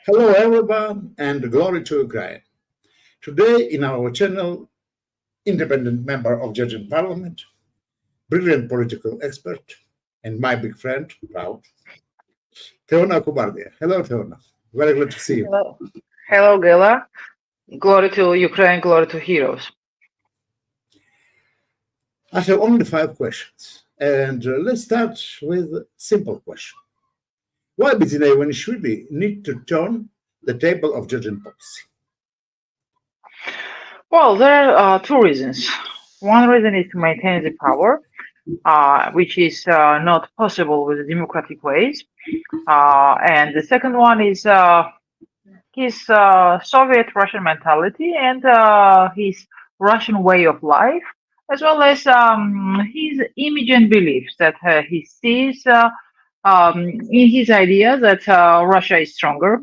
Hello, everyone, and glory to Ukraine. Today, in our channel, independent member of Georgian Parliament, brilliant political expert, and my big friend, proud, Teona Akubardia. Hello, Teona. Very glad to see you. Hello, hello, Gela. Glory to Ukraine, glory to heroes. I have only 5 questions, and let's start with a simple question. Why did Ivanishvili need to turn the table of Georgian policy? Well, there are two reasons. One reason is to maintain the power, which is not possible with the democratic ways. And the second one is his Soviet Russian mentality and his Russian way of life, as well as his image and beliefs that he sees in his idea that Russia is stronger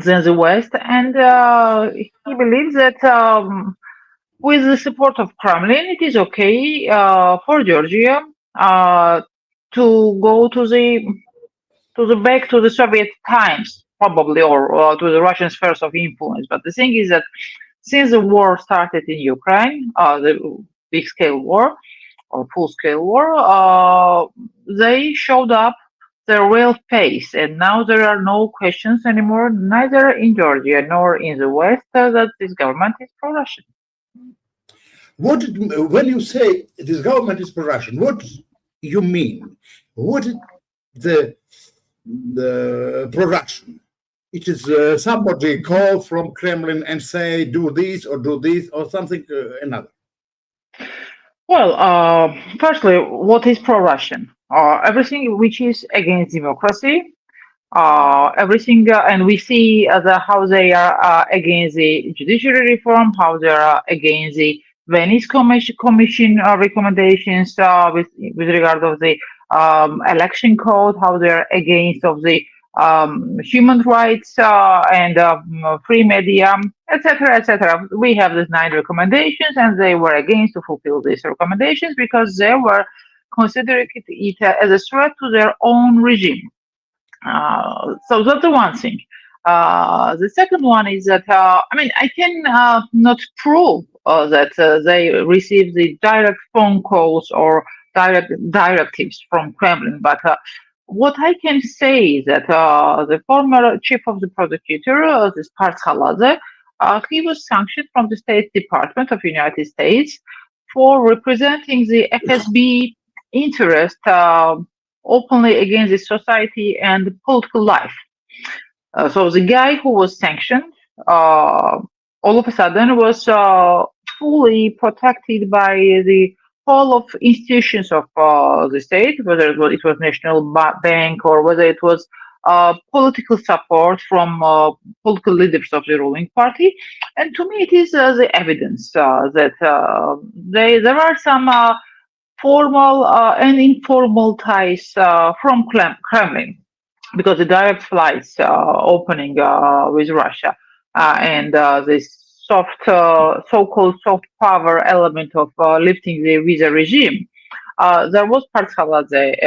than the West, and he believes that with the support of Kremlin, it is okay for Georgia to go to the back to the Soviet times, probably, or to the Russian spheres of influence. But the thing is that since the war started in Ukraine, the big-scale war or full-scale war, they showed up their real face, and now there are no questions anymore, neither in Georgia nor in the West, that this government is pro-Russian. When you say this government is pro-Russian, what you mean? What is the pro-Russian? It is somebody call from Kremlin and say do this or something another. Well, firstly, what is pro-Russian? Everything which is against democracy, everything, and we see how they are against the judiciary reform, how they are against the Venice Commission recommendations with regard of the election code, how they are against of the human rights and free media, etc., etc. We have these 9 recommendations, and they were against to fulfill these recommendations because they were considering it as a threat to their own regime. So that's the one thing. The second one is that I can not prove that they received the direct phone calls or direct directives from Kremlin, but what I can say is that the former chief of the prosecutor, this Partshaladze, he was sanctioned from the State Department of the United States for representing the FSB interest openly against the society and political life. So the guy who was sanctioned all of a sudden was fully protected by the whole of institutions of the state, whether it was National Bank or whether it was political support from political leaders of the ruling party. And to me, it is the evidence that there are some formal and informal ties from Kremlin, because the direct flights opening with Russia and this so-called soft power element of lifting the visa regime, there was Partshaladze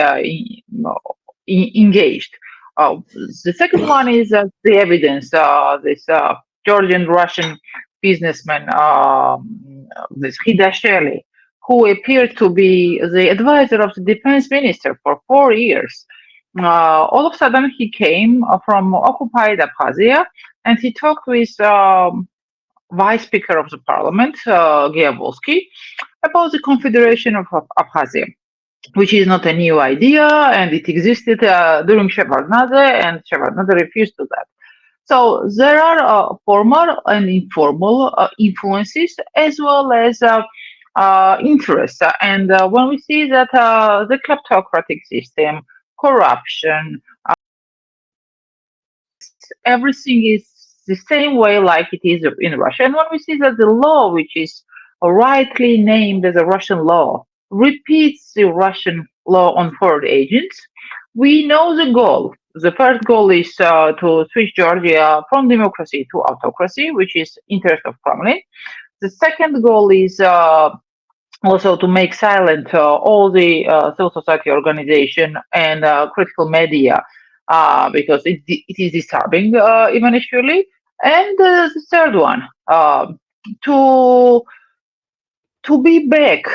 engaged. The second one is the evidence. This Georgian Russian businessman, this Hidashvili, who appeared to be the advisor of the defense minister for 4 years. All of a sudden, he came from occupied Abkhazia, and he talked with Vice Speaker of the Parliament, Giavolsky, about the Confederation of Abkhazia, which is not a new idea, and it existed during Shevardnadze, and Shevardnadze refused to that. So there are formal and informal influences as well as interests. And when we see that the kleptocratic system, corruption, everything is the same way like it is in Russia. And when we see that the law, which is rightly named as a Russian law, repeats the Russian law on foreign agents, we know the goal. The first goal is to switch Georgia from democracy to autocracy, which is interest of Kremlin. The second goal is also to make silent all the civil society organization and critical media because it is disturbing, Ivanishvili. And the third one, to be back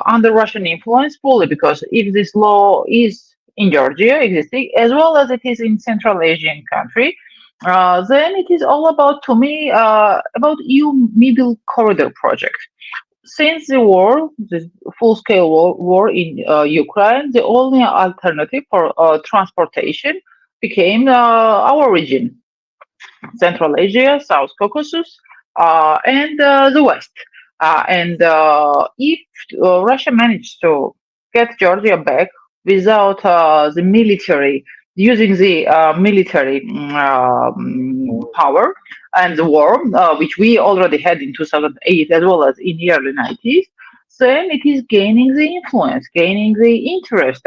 under Russian influence fully, because if this law is in Georgia existing, as well as it is in Central Asian country, then it is all about, to me, about EU Middle Corridor project. Since the war, the full-scale war in Ukraine, the only alternative for transportation became our region, Central Asia, South Caucasus, and the West. And if Russia managed to get Georgia back without the military, using the military power and the war, which we already had in 2008 as well as in the early 90s, then it is gaining the influence, gaining the interest,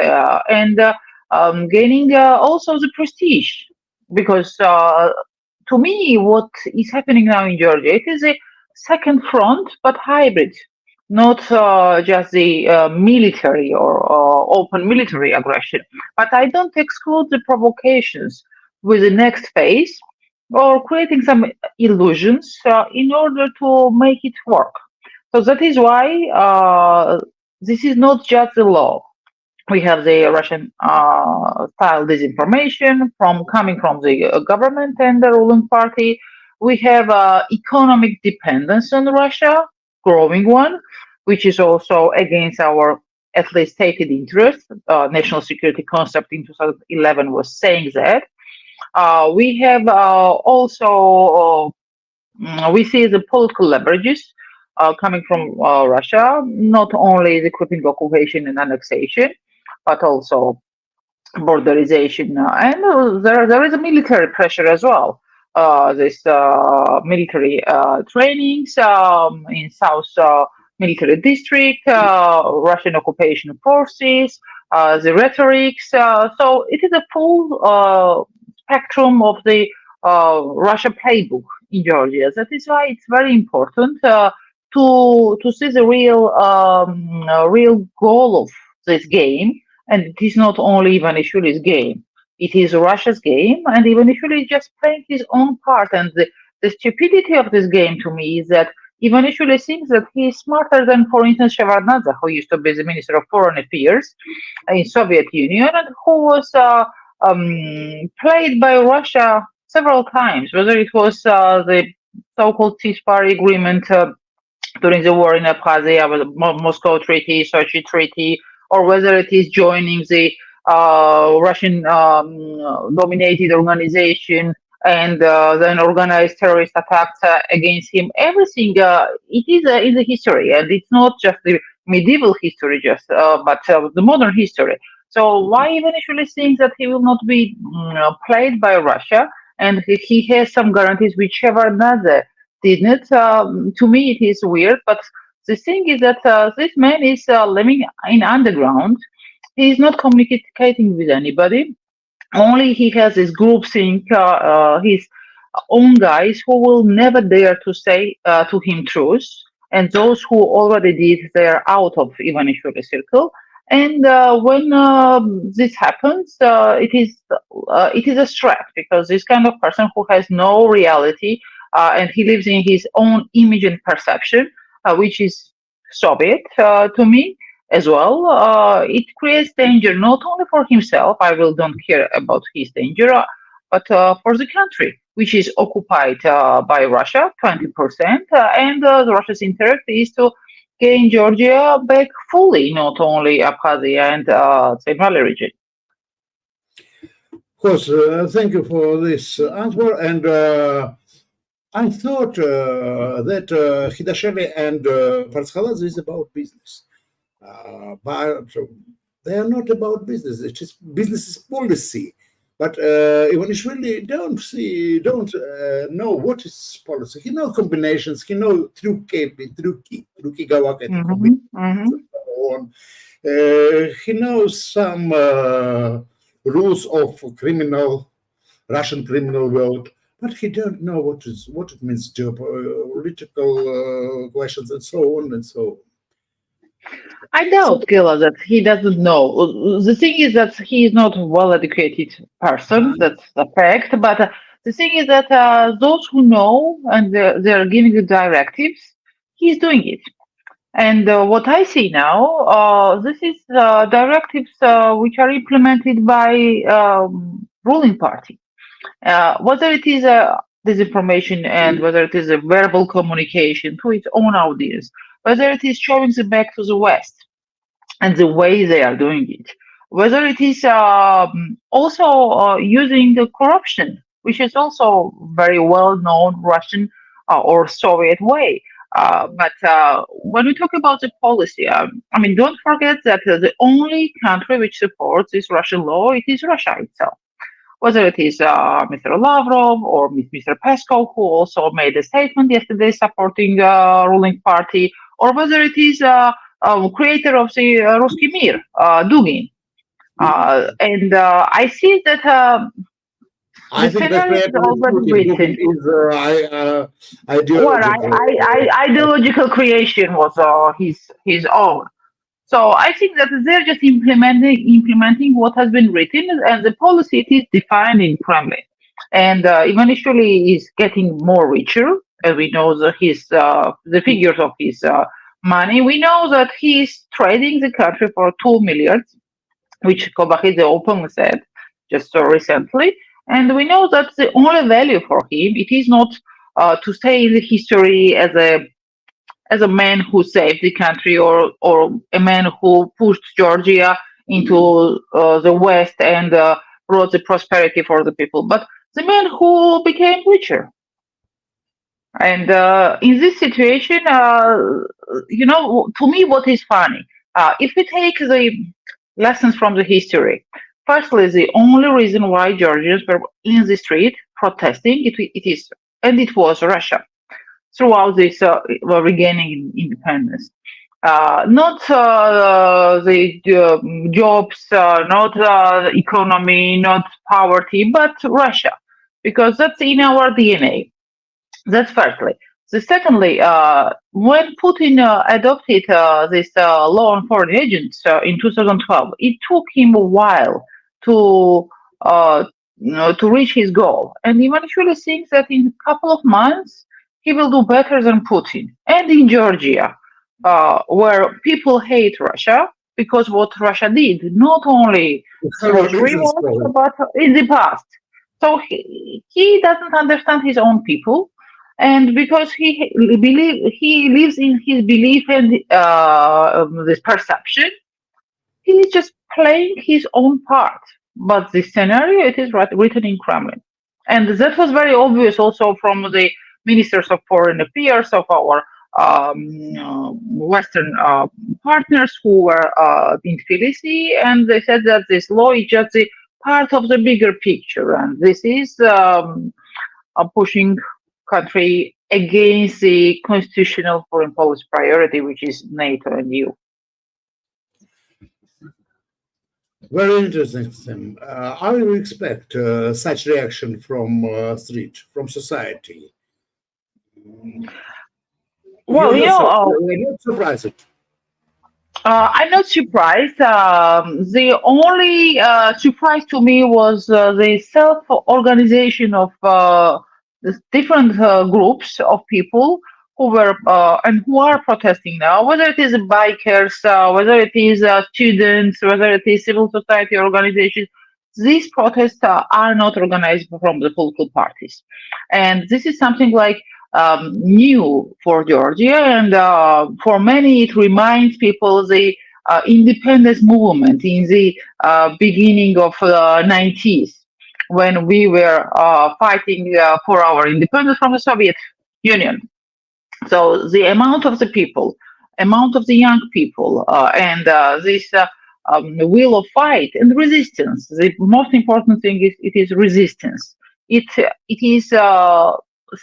and gaining also the prestige. Because to me, what is happening now in Georgia, it is a second front, but hybrid, not just the military or open military aggression. But I don't exclude the provocations with the next phase or creating some illusions in order to make it work. So that is why this is not just the law. We have the Russian style disinformation coming from the government and the ruling party. We have economic dependence on Russia, growing one, which is also against our at least stated interest. National security concept in 2011 was saying that. We have also we see the political leverages coming from Russia, not only the crippling occupation and annexation, but also borderization. And there is a military pressure as well. This military trainings in South military district, Russian occupation forces, the rhetorics. So it is a full spectrum of the Russia playbook in Georgia. That is why it's very important to see the real goal of this game. And it is not only Ivanishvili's game; it is Russia's game, and Ivanishvili is just playing his own part. And the stupidity of this game to me is that Ivanishvili thinks that he is smarter than, for instance, Shevardnadze, who used to be the Minister of Foreign Affairs in Soviet Union, and who was played by Russia several times, whether it was the so-called ceasefire agreement during the war in Abkhazia, with the Moscow Treaty, Sochi Treaty, or whether it is joining the Russian dominated organization and then organized terrorist attacks against him. Everything it is in the history, and it's not just the medieval history, but the modern history. So why Ivanishvili thinks that he will not be played by Russia, and he has some guarantees which Shevardnadze didn't. To me, it is weird, but the thing is that this man is living in underground. He is not communicating with anybody. Only he has this group think, his own guys who will never dare to say to him truth. And those who already did, they are out of Ivanishvili circle. And when this happens, it is a threat, because this kind of person who has no reality and he lives in his own image and perception, which is Soviet to me as well. It creates danger not only for himself. I will don't care about his danger, but for the country, which is occupied by Russia, 20%, and the Russia's interest is to gain Georgia back fully, not only Abkhazia and Tsaimali region. Of course, thank you for this answer. And I thought that Hidashvili and Partshaladze is about business. But they are not about business. It is business is policy. But Ivanishvili don't know what is policy. He knows combinations. He knows truki gavak and so on. He knows some rules of Russian criminal world, but he don't know what it means geopolitical questions and so on and so on. I doubt, Gila, that he doesn't know. The thing is that he is not a well-educated person. That's a fact. But the thing is that those who know and they're giving the directives, he's doing it. And what I see now, this is directives which are implemented by ruling party. Whether it is a disinformation and whether it is a verbal communication to its own audience, whether it is showing the back to the West and the way they are doing it, whether it is also using the corruption, which is also very well known Russian or Soviet way. But when we talk about the policy, I mean, don't forget that the only country which supports this Russian law, it is Russia itself. Whether it is Mr. Lavrov or Mr. Peskov, who also made a statement yesterday supporting ruling party, or whether it is creator of the Ruski Mir, Dugin. And I see that I the think the scenario is creator is already Putin. written. Putin is Well, ideological. ideological creation was his own. So I think that they're just implementing what has been written, and the policy it is defined in Kremlin. And Ivanishvili is getting more richer, and we know the figures of his money. We know that he is trading the country for 2 milliards, which Kobachidze openly said just so recently. And we know that the only value for him it is not to stay in the history as a man who saved the country or a man who pushed Georgia into the West and brought the prosperity for the people, but the man who became richer. And in this situation, to me, what is funny, if we take the lessons from the history, firstly, the only reason why Georgians were in the street protesting, it was Russia throughout this regaining independence. Not the jobs, not the economy, not poverty, but Russia, because that's in our DNA. That's firstly. So secondly, when Putin adopted this law on foreign agents in 2012, it took him a while to to reach his goal, and he eventually thinks that in a couple of months he will do better than Putin. And in Georgia, where people hate Russia because what Russia did, not only through Several free reasons wars, for it. but in the past. So he doesn't understand his own people, and because he lives in his belief and this perception, he is just playing his own part. But the scenario it is written in Kremlin, and that was very obvious also from the ministers of foreign affairs of our Western partners who were in Tbilisi, and they said that this law is just a part of the bigger picture, and this is pushing country against the constitutional foreign policy priority, which is NATO and EU. Very interesting, Sam. How do you expect such reaction from street, from society? Well, You're not surprised. I'm not surprised. The only surprise to me was the self-organization of the different groups of people who were and who are protesting now, whether it is bikers, whether it is students, whether it is civil society organizations. These protests are not organized from the political parties, and this is something like new for Georgia, and for many it reminds people the independence movement in the beginning of the 90s when we were fighting for our independence from the Soviet Union. So the amount of the people, amount of the young people, and this will of fight and resistance. The most important thing is it is resistance. It is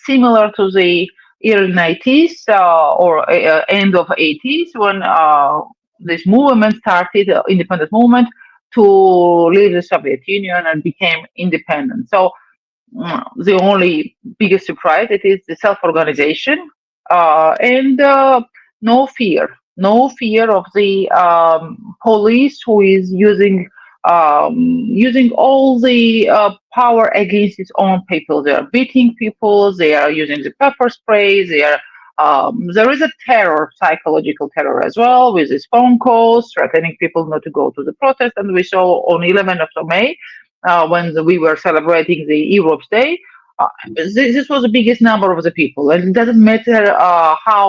similar to the early 90s or end of 80s when this movement started, independent movement, to leave the Soviet Union and became independent. So the only biggest surprise it is the self-organization and no fear, no fear of the police who is using all the power against its own people. They are beating people. They are using the pepper spray. There is a terror, psychological terror as well, with these phone calls threatening people not to go to the protest. And we saw on 11th of May, when we were celebrating the Europe's Day, this was the biggest number of the people. And it doesn't matter how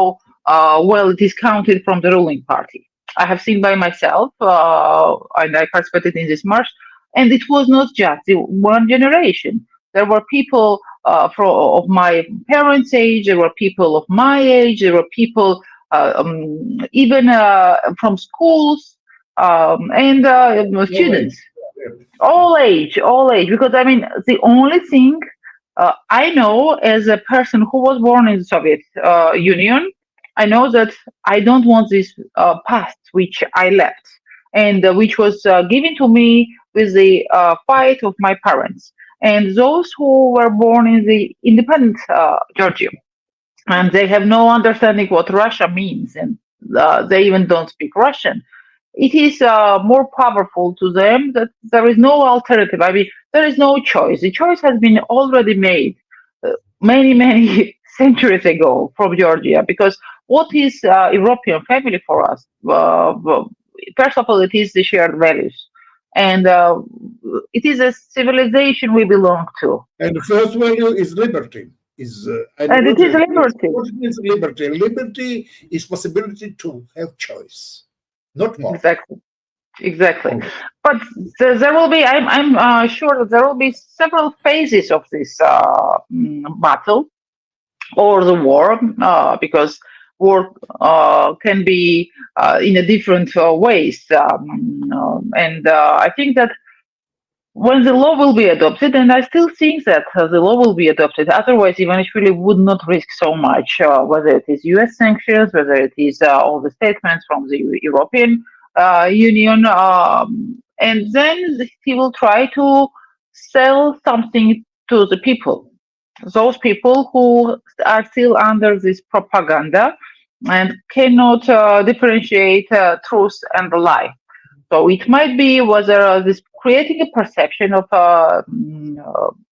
well it is counted from the ruling party. I have seen by myself, and I participated in this march, and it was not just the one generation. There were people of my parents' age, there were people of my age, there were people even from schools and students. All age, because I mean, the only thing I know as a person who was born in the Soviet Union, I know that I don't want this past which I left and which was given to me with the fight of my parents and those who were born in the independent Georgia, and they have no understanding what Russia means, and they even don't speak Russian. It is more powerful to them that there is no alternative. I mean, there is no choice. The choice has been already made many centuries ago from Georgia, because what is European family for us? First of all, it is the shared values, and it is a civilization we belong to. And the first value is liberty. And it is liberty. What is liberty? Liberty is possibility to have choice, not more. Exactly. But there will be, I'm sure that there will be several phases of this battle or the war, because war can be in a different ways. And I think that when the law will be adopted, and I still think that the law will be adopted, otherwise Ivanishvili would not risk so much, whether it is US sanctions, whether it is all the statements from the European Union, and then he will try to sell something to the people, those people who are still under this propaganda and cannot differentiate truth and the lie. So it might be whether this creating a perception of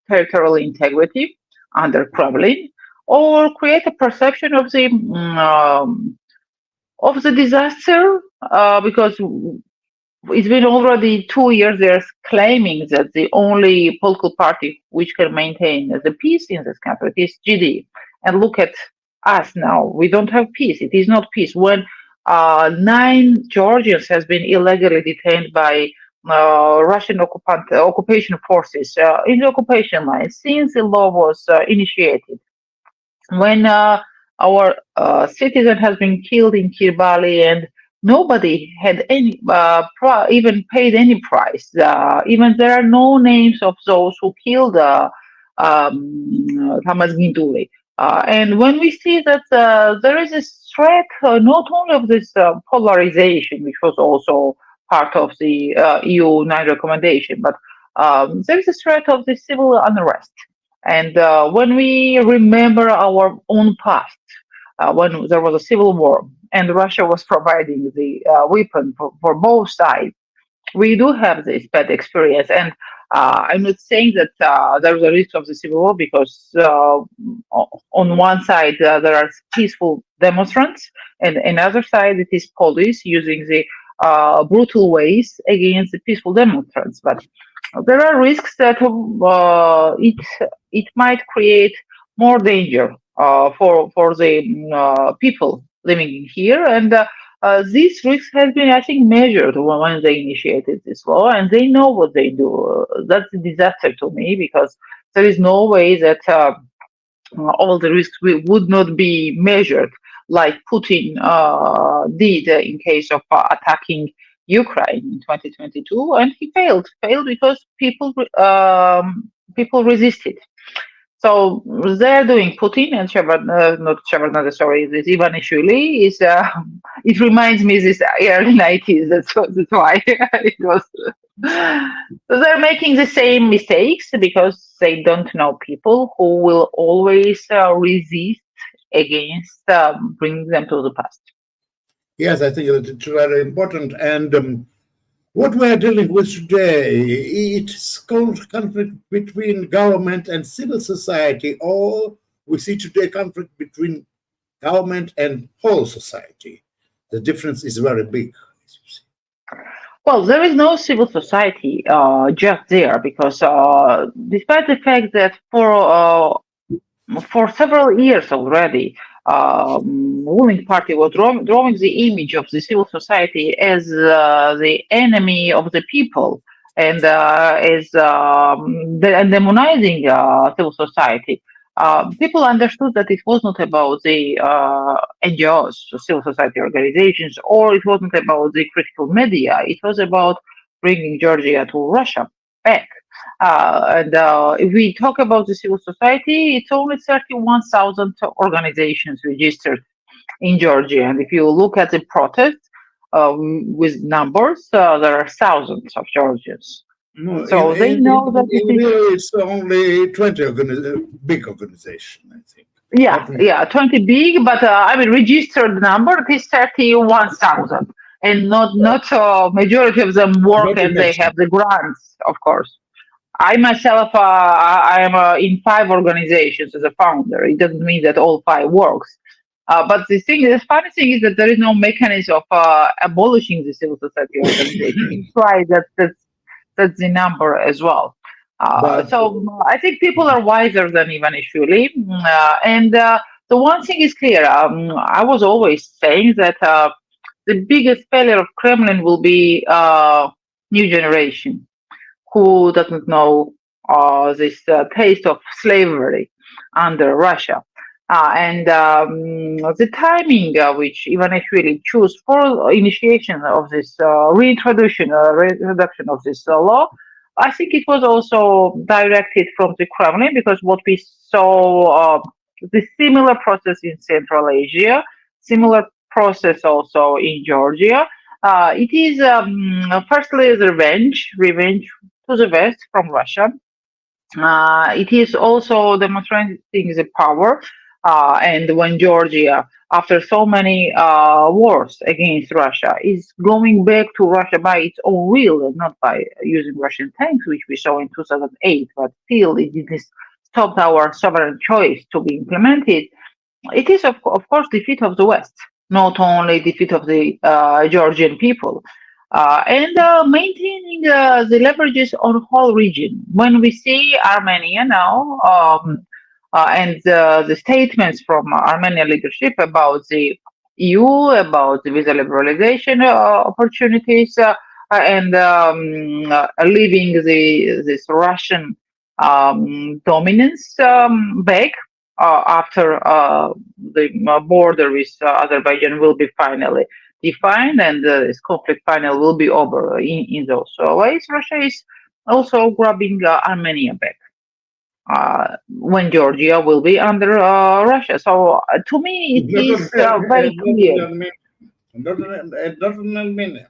territorial integrity under Kremlin, or create a perception of the disaster, because it's been already 2 years they're claiming that the only political party which can maintain the peace in this country is GD. And look at us now. We don't have peace. It is not peace. When 9 Georgians has been illegally detained by Russian occupation forces in the occupation line since the law was initiated. When our citizen has been killed in Kirbali and nobody had any even paid any price. Even there are no names of those who killed Tamas Ginduli. And when we see that there is a threat not only of this polarization, which was also part of the EU 9 recommendation, but there is a threat of the civil unrest. And when we remember our own past, when there was a civil war and Russia was providing the weapon for both sides, we do have this bad experience. And I'm not saying that there's a risk of the civil war, because on one side there are peaceful demonstrants, and another side it is police using the brutal ways against the peaceful demonstrants. But there are risks that it might create more danger for the people living here, and these risks have been, I think, measured when they initiated this law, and they know what they do. That's a disaster to me, because there is no way that all the risks would not be measured, like Putin did in case of attacking Ukraine in 2022, and he failed because people resisted. So they're doing Putin and this Ivanishvili is. It reminds me this early 90s. That's why it was. So they're making the same mistakes because they don't know people who will always resist against bringing them to the past. Yes, I think that it's very important. And what we are dealing with today, it's conflict between government and civil society, or we see today conflict between government and whole society. The difference is very big. Well, there is no civil society just there because despite the fact that for several years already, ruling party was drawing the image of the civil society as the enemy of the people and and demonizing civil society. People understood that it was not about the NGOs, civil society organizations, or it wasn't about the critical media. It was about bringing Georgia to Russia back. And if we talk about the civil society, it's only 31,000 organizations registered in Georgia. And if you look at the protests with numbers, there are thousands of Georgians. No, So they know that it in is, Rio, it's only 20 big organization, I think. yeah, Not yeah, 20 big, but I mean, registered number, it is 31,000. And not majority of them work not to and they mention. have the grants, of course. I myself, I am in 5 organizations as a founder. It doesn't mean that all 5 works. But the funny thing is that there is no mechanism of abolishing the civil society organization. It's why that's the number as well. But So I think people are wiser than Ivanishvili. And the one thing is clear. I was always saying that the biggest failure of Kremlin will be new generation who doesn't know this taste of slavery under Russia. And the timing which Ivanishvili chose for initiation of this reintroduction of this law, I think it was also directed from the Kremlin because what we saw, the similar process in Central Asia, similar process also in Georgia. It is firstly revenge to the West from Russia. It is also demonstrating the power. And when Georgia, after so many wars against Russia, is going back to Russia by its own will and not by using Russian tanks, which we saw in 2008, but still it didn't stop our sovereign choice to be implemented. It is, of course, defeat of the West, not only defeat of the Georgian people. And maintaining the leverages on whole region. When we see Armenia now, and the statements from Armenian leadership about the EU, about the visa liberalization opportunities, and leaving this Russian dominance back after the border with Azerbaijan will be finally defined and this conflict finally will be over in those ways. Russia is also grabbing Armenia back when Georgia will be under Russia. So to me, it is very clear. not only Armenia.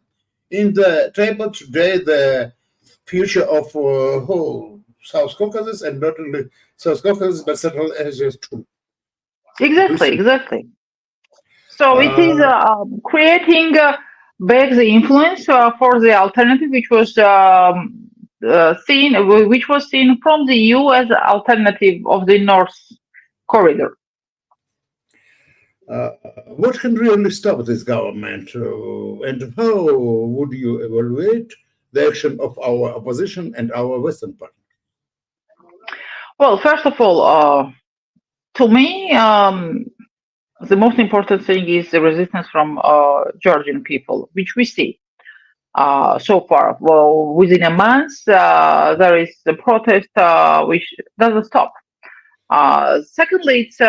In the table today, the future of whole South Caucasus, and not only South Caucasus, but Central Asia too. Exactly. So it is creating back the influence for the alternative, which was seen from the EU as alternative of the North Corridor. What can really stop this government, and how would you evaluate the action of our opposition and our Western partners? Well, first of all, to me, the most important thing is the resistance from Georgian people, which we see so far. Well, within a month, there is a protest which doesn't stop. Secondly, it's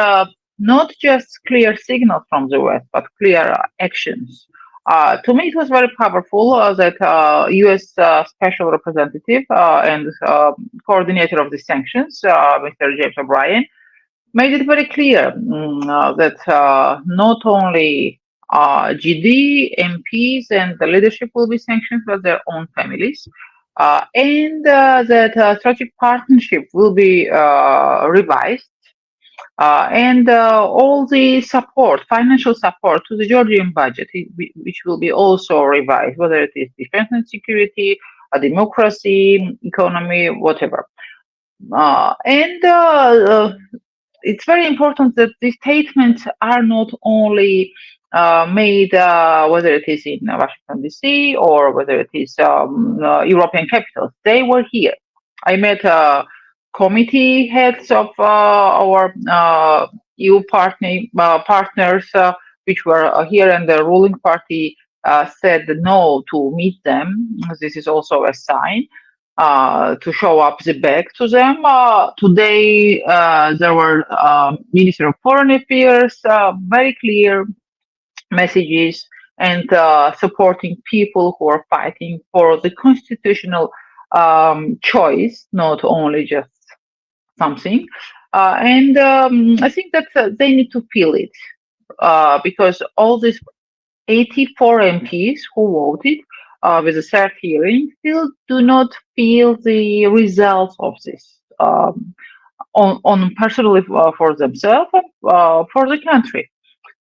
not just clear signals from the West, but clear actions. To me, it was very powerful that U.S. Special Representative and coordinator of the sanctions, Mr. James O'Brien, made it very clear that not only GD, MPs, and the leadership will be sanctioned, but their own families. And that strategic partnership will be revised And all the support, financial support to the Georgian budget, which will be also revised, whether it is defense and security, democracy, economy, whatever. And it's very important that these statements are not only made, whether it is in Washington, D.C., or whether it is European capitals. They were here. I met committee heads of our EU partners, which were here, and the ruling party said no to meet them. This is also a sign to show up the back to them. Today, there were Minister of Foreign Affairs, very clear messages, and supporting people who are fighting for the constitutional choice, not only just something. And I think that they need to feel it because all these 84 MPs who voted with the third hearing still do not feel the results of this on personally for themselves and for the country.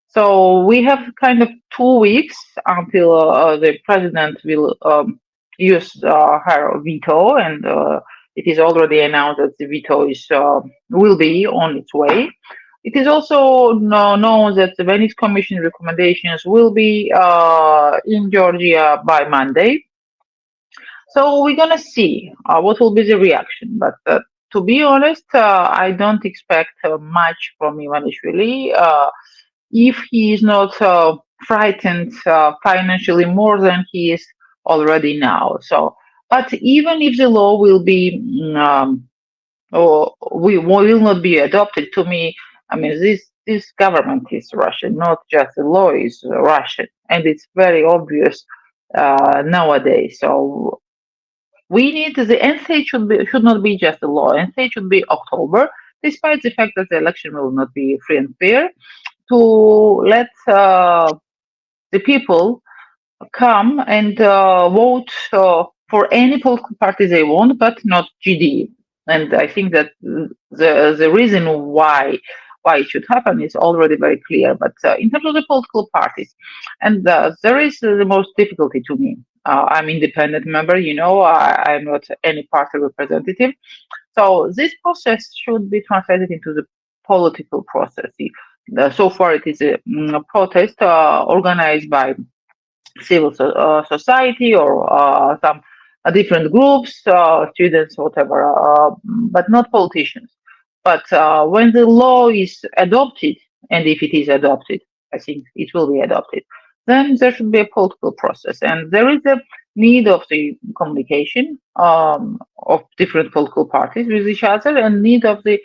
So we have kind of 2 weeks until the president will use her veto, and it is already announced that the veto is will be on its way. It is also known that the Venice Commission recommendations will be in Georgia by Monday. So we're gonna see what will be the reaction. But to be honest, I don't expect much from Ivanishvili if he is not frightened financially more than he is already now. So, but even if the law will be or will not be adopted, to me, I mean, this government is Russian, not just the law is Russian, and it's very obvious nowadays. So we need the end state should not be just a law. End state should be October, despite the fact that the election will not be free and fair. To let the people come and vote for any political party they want, but not GD. And I think that the reason why it should happen is already very clear. But in terms of the political parties, and there is the most difficulty to me. I'm independent member, I'm not any party representative. So this process should be translated into the political process. So far, it is a protest organized by civil society or some different groups, students, whatever, but not politicians. But when the law is adopted, and if it is adopted, I think it will be adopted, then there should be a political process. And there is a need of the communication of different political parties with each other, and need of the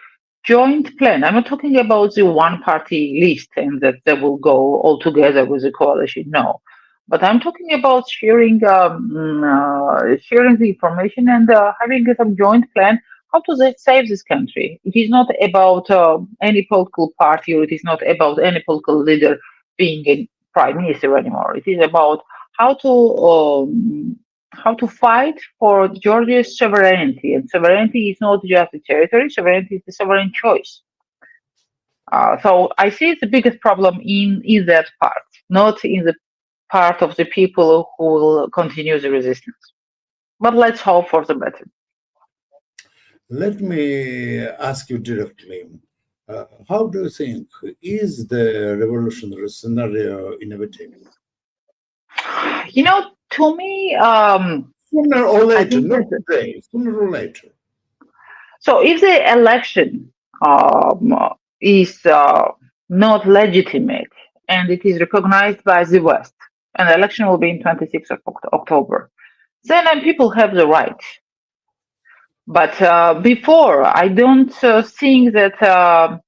joint plan. I'm not talking about the one party list and that they will go all together with the coalition. No. But I'm talking about sharing sharing the information and having some joint plan how to save this country. It is not about any political party, or it is not about any political leader being a prime minister anymore. It is about how to fight for Georgia's sovereignty. And sovereignty is not just a territory, sovereignty is the sovereign choice. So I see the biggest problem in that part, not in the part of the people who will continue the resistance. But let's hope for the better. Let me ask you directly. How do you think is the revolutionary scenario inevitable? To me, sooner or later, not today, sooner or later. So if the election is not legitimate and it is recognized by the West, and the election will be in 26th of October, then people have the right. But before, I don't think that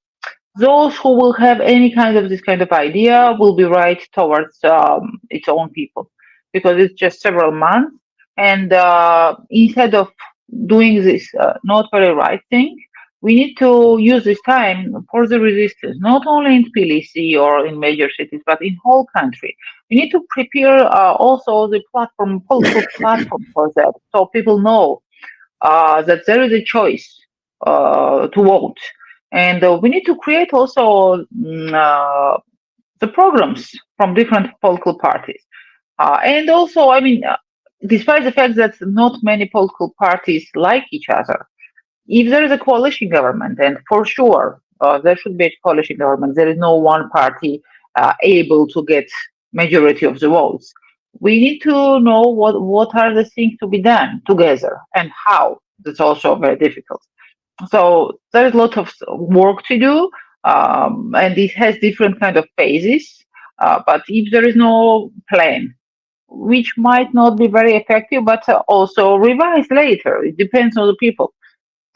those who will have any kind of this kind of idea will be right towards its own people, because it's just several months, and instead of doing this not very right thing, we need to use this time for the resistance, not only in Tbilisi or in major cities, but in whole country. We need to prepare also the political platform for that, so people know that there is a choice to vote. And we need to create also the programs from different political parties. And also, I mean, despite the fact that not many political parties like each other, if there is a coalition government, and for sure there should be a coalition government, there is no one party able to get majority of the votes. We need to know what are the things to be done together and how. That's also very difficult. So there is a lot of work to do, and it has different kind of phases. But if there is no plan, which might not be very effective, but also revised later, it depends on the people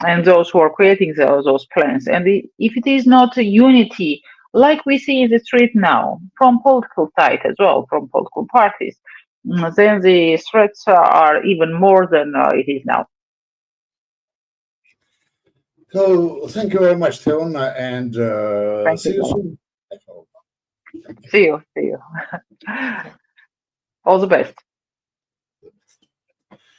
and those who are creating those plans. And if it is not a unity, like we see in the street now, from political side as well, from political parties, then the threats are even more than it is now. So thank you very much, Teona, and Thank see you you. soon. See you. All the best.